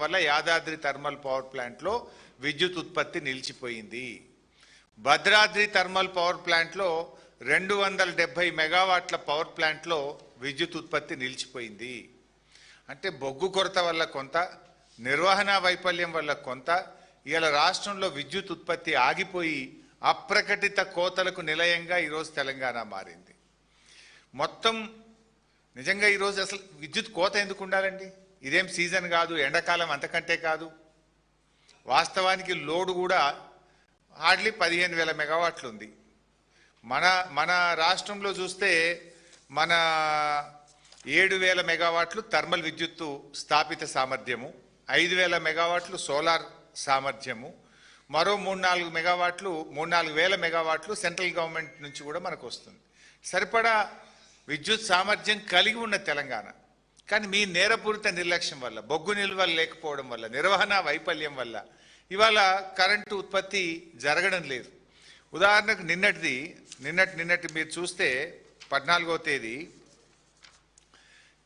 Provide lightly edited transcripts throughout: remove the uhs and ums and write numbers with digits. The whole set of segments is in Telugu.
వల్ల యాదాద్రి థర్మల్ పవర్ ప్లాంట్లో విద్యుత్ ఉత్పత్తి నిలిచిపోయింది. భద్రాద్రి థర్మల్ పవర్ ప్లాంట్లో 270 మెగావాట్ల పవర్ ప్లాంట్లో విద్యుత్ ఉత్పత్తి నిలిచిపోయింది. అంటే బొగ్గు కొరత వల్ల కొంత, నిర్వహణ వైఫల్యం వల్ల కొంత, ఇవాళ రాష్ట్రంలో విద్యుత్ ఉత్పత్తి ఆగిపోయి అప్రకటిత కోతలకు నిలయంగా ఈరోజు తెలంగాణ మారింది. మొత్తం నిజంగా ఈరోజు అసలు విద్యుత్ కోత ఎందుకు ఉండాలండి? ఇదేం సీజన్ కాదు, ఎండాకాలం అంతకంటే కాదు. వాస్తవానికి లోడ్ కూడా హార్డ్లీ 15,000 మెగావాట్లు ఉంది. మన రాష్ట్రంలో చూస్తే మన 7,000 మెగావాట్లు థర్మల్ విద్యుత్తు స్థాపిత సామర్థ్యము, 5,000 మెగావాట్లు సోలార్ సామర్థ్యము, మరో 3-4 మెగావాట్లు 3-4 మెగావాట్లు సెంట్రల్ గవర్నమెంట్ నుంచి కూడా మనకు వస్తుంది. సరిపడా విద్యుత్ సామర్థ్యం కలిగి ఉన్న తెలంగాణ, కానీ మీ నేరపూరిత నిర్లక్ష్యం వల్ల, బొగ్గు నిల్వలు లేకపోవడం వల్ల, నిర్వహణ వైఫల్యం వల్ల ఇవాళ కరెంటు ఉత్పత్తి జరగడం లేదు. ఉదాహరణకు నిన్నటి మీరు చూస్తే 14వ తేదీ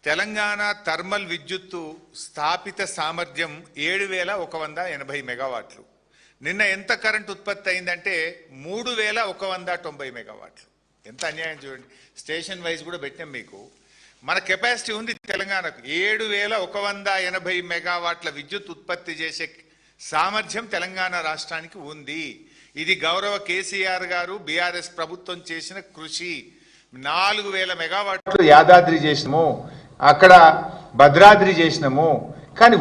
తెలంగాణ థర్మల్ విద్యుత్తు స్థాపిత సామర్థ్యం 7,180 మెగావాట్లు. నిన్న ఎంత కరెంట్ ఉత్పత్తి అయిందంటే 3,190 మెగావాట్లు. ఎంత అన్యాయం చూడండి. స్టేషన్ వైజ్ కూడా పెట్టాం మీకు. మన కెపాసిటీ ఉంది తెలంగాణకు 7,180 మెగావాట్ల విద్యుత్ ఉత్పత్తి చేసే సామర్థ్యం తెలంగాణ రాష్ట్రానికి ఉంది. ఇది గౌరవ కేసీఆర్ గారు బీఆర్ఎస్ ప్రభుత్వం చేసిన కృషి. 4,000 మెగావాట్లు యాదాద్రి చేసినాము, అక్కడ భద్రాద్రి చేసినాము. కానీ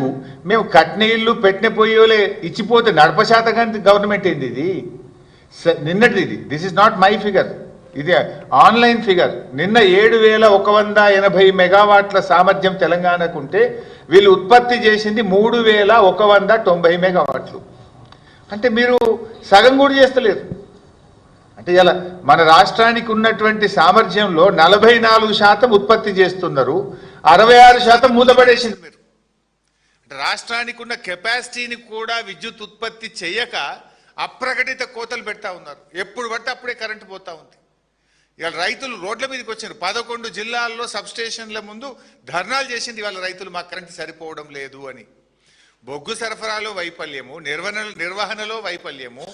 మేము కట్టిన ఇల్లు పెట్టిన పొయ్యోలే ఇచ్చిపోతే నడపశాతం గవర్నమెంట్ ఏంది ఇది? నిన్నటిది this is not my figure, ఇది ఆన్లైన్ ఫిగర్. నిన్న 7,180 మెగావాట్ల సామర్థ్యం తెలంగాణకు ఉంటే వీళ్ళు ఉత్పత్తి చేసింది 3,190 మెగావాట్లు. అంటే మీరు సగం కూడా చేస్తలేరు. అంటే ఇలా మన రాష్ట్రానికి ఉన్నటువంటి సామర్థ్యంలో 44% ఉత్పత్తి చేస్తున్నారు, 66% మూతపడేసింది మీరు. అంటే రాష్ట్రానికి ఉన్న కెపాసిటీని కూడా విద్యుత్ ఉత్పత్తి చేయక అప్రకటిత కోతలు పెడతా ఉన్నారు. ఎప్పుడు పడితే అప్పుడే కరెంటు పోతా ఉంది. ఇవాళ రైతులు రోడ్ల మీదకి వచ్చారు. 11 జిల్లాల్లో సబ్స్టేషన్ల ముందు ధర్నాలు చేసింది ఇవాళ రైతులు, మా కరెంటు సరిపోవడం లేదు అని. బొగ్గు సరఫరాలో వైఫల్యము, నిర్వహణలో వైఫల్యము,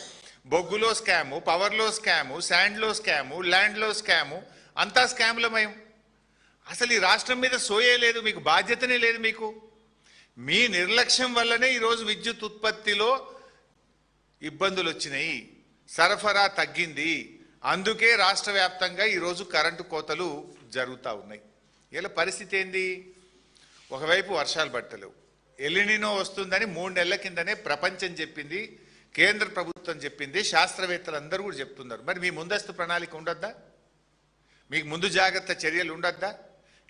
బొగ్గులో స్కాము, పవర్లో స్కాము, శాండ్లో స్కాము, ల్యాండ్లో స్కాము, అంతా స్కాములమయం. అసలు ఈ రాష్ట్రం మీద సోయే లేదు, మీకు బాధ్యతనే లేదు. మీకు మీ నిర్లక్ష్యం వల్లనే ఈరోజు విద్యుత్ ఉత్పత్తిలో ఇబ్బందులు వచ్చినాయి, సరఫరా తగ్గింది. అందుకే రాష్ట్ర వ్యాప్తంగా ఈరోజు కరెంటు కోతలు జరుగుతూ ఉన్నాయి. ఇలా పరిస్థితి ఏంది? ఒకవైపు వర్షాలు పట్టలేవు, ఎలినినో వస్తుందని 3 నెలల కిందనే ప్రపంచం చెప్పింది, కేంద్ర ప్రభుత్వం చెప్పింది, శాస్త్రవేత్తలు అందరూ కూడా చెప్తున్నారు. మరి మీ ముందస్తు ప్రణాళిక ఉండద్దా? మీకు ముందు జాగ్రత్త చర్యలు ఉండద్దా?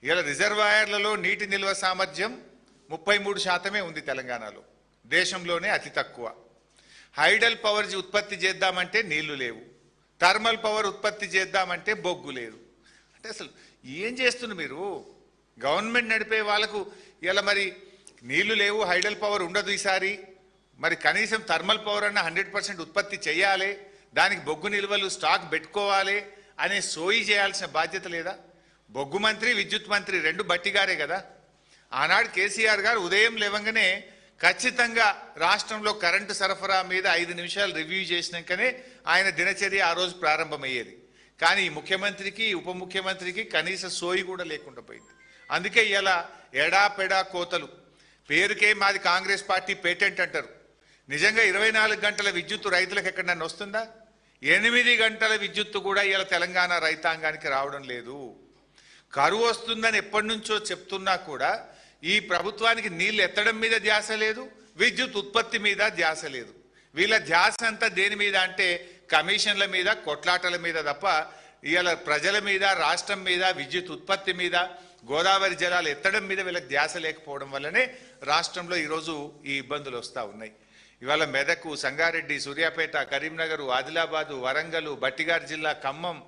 ఇలా రిజర్వాయర్లలో నీటి నిల్వ సామర్థ్యం 33% ఉంది తెలంగాణలో, దేశంలోనే అతి తక్కువ. హైడల్ పవర్ ఉత్పత్తి చేద్దామంటే నీళ్లు లేవు, థర్మల్ పవర్ ఉత్పత్తి చేద్దామంటే బొగ్గు లేదు. అంటే అసలు ఏం చేస్తున్నారు మీరు? గవర్నమెంట్ నడిపే వాళ్ళకు ఇలా మరి నీళ్లు లేవు, హైడల్ పవర్ ఉండదు ఈసారి, మరి కనీసం థర్మల్ పవర్ అన్న 100% ఉత్పత్తి చేయాలి, దానికి బొగ్గు నిల్వలు స్టాక్ పెట్టుకోవాలి అనే సోయి చేయాల్సిన బాధ్యత లేదా? బొగ్గు మంత్రి, విద్యుత్ మంత్రి 2 బట్టిగారే కదా. ఆనాడు కేసీఆర్ గారు ఉదయం లేవంగానే ఖచ్చితంగా రాష్ట్రంలో కరెంటు సరఫరా మీద 5 నిమిషాలు రివ్యూ చేసినాకనే ఆయన దినచర్య ఆ రోజు ప్రారంభమయ్యేది. కానీ ముఖ్యమంత్రికి, ఉప ముఖ్యమంత్రికి కనీస సోయి కూడా లేకుండా పోయింది. అందుకే ఇలా ఎడాపెడా కోతలు. పేరుకే మాది కాంగ్రెస్ పార్టీ పేటెంట్ అంటారు. నిజంగా 24 గంటల విద్యుత్తు రైతులకు ఎక్కడన్నా వస్తుందా? 8 గంటల విద్యుత్తు కూడా ఇలా తెలంగాణ రైతాంగానికి రావడం లేదు. కరువు వస్తుందని ఎప్పటి నుంచో చెప్తున్నా కూడా ఈ ప్రభుత్వానికి నీళ్లు ఎత్తడం మీద ధ్యాస లేదు, విద్యుత్ ఉత్పత్తి మీద ధ్యాస లేదు. వీళ్ళ ధ్యాస అంతా దేని మీద అంటే కమిషన్ల మీద, కొట్లాటల మీద తప్ప ఇవాళ ప్రజల మీద, రాష్ట్రం మీద, విద్యుత్ ఉత్పత్తి మీద, గోదావరి జలాలు ఎత్తడం మీద వీళ్ళకి ధ్యాస లేకపోవడం వల్లనే రాష్ట్రంలో ఈరోజు ఈ ఇబ్బందులు వస్తూ ఉన్నాయి. ఇవాళ మెదకు, సంగారెడ్డి, సూర్యాపేట, కరీంనగర్, ఆదిలాబాదు, వరంగల్, బట్టిగార్ జిల్లా, ఖమ్మం,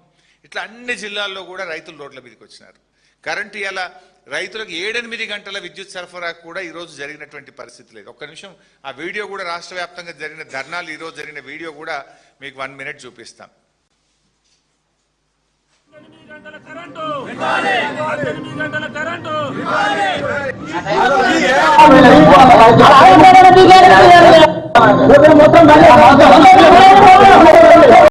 ఇట్లా అన్ని జిల్లాల్లో కూడా రైతులు రోడ్ల మీదకి వచ్చినారు. కరెంటు ఇలా రైతులకు 7-8 గంటల విద్యుత్ సరఫరా కూడా ఈరోజు జరిగినటువంటి పరిస్థితి లేదు. ఒక్క నిమిషం ఆ వీడియో కూడా, రాష్ట్ర వ్యాప్తంగా జరిగిన ధర్నాలు ఈరోజు జరిగిన వీడియో కూడా మీకు 1 మినిట్ చూపిస్తాం. 8 గంటల కరెంటు మళ్ళీ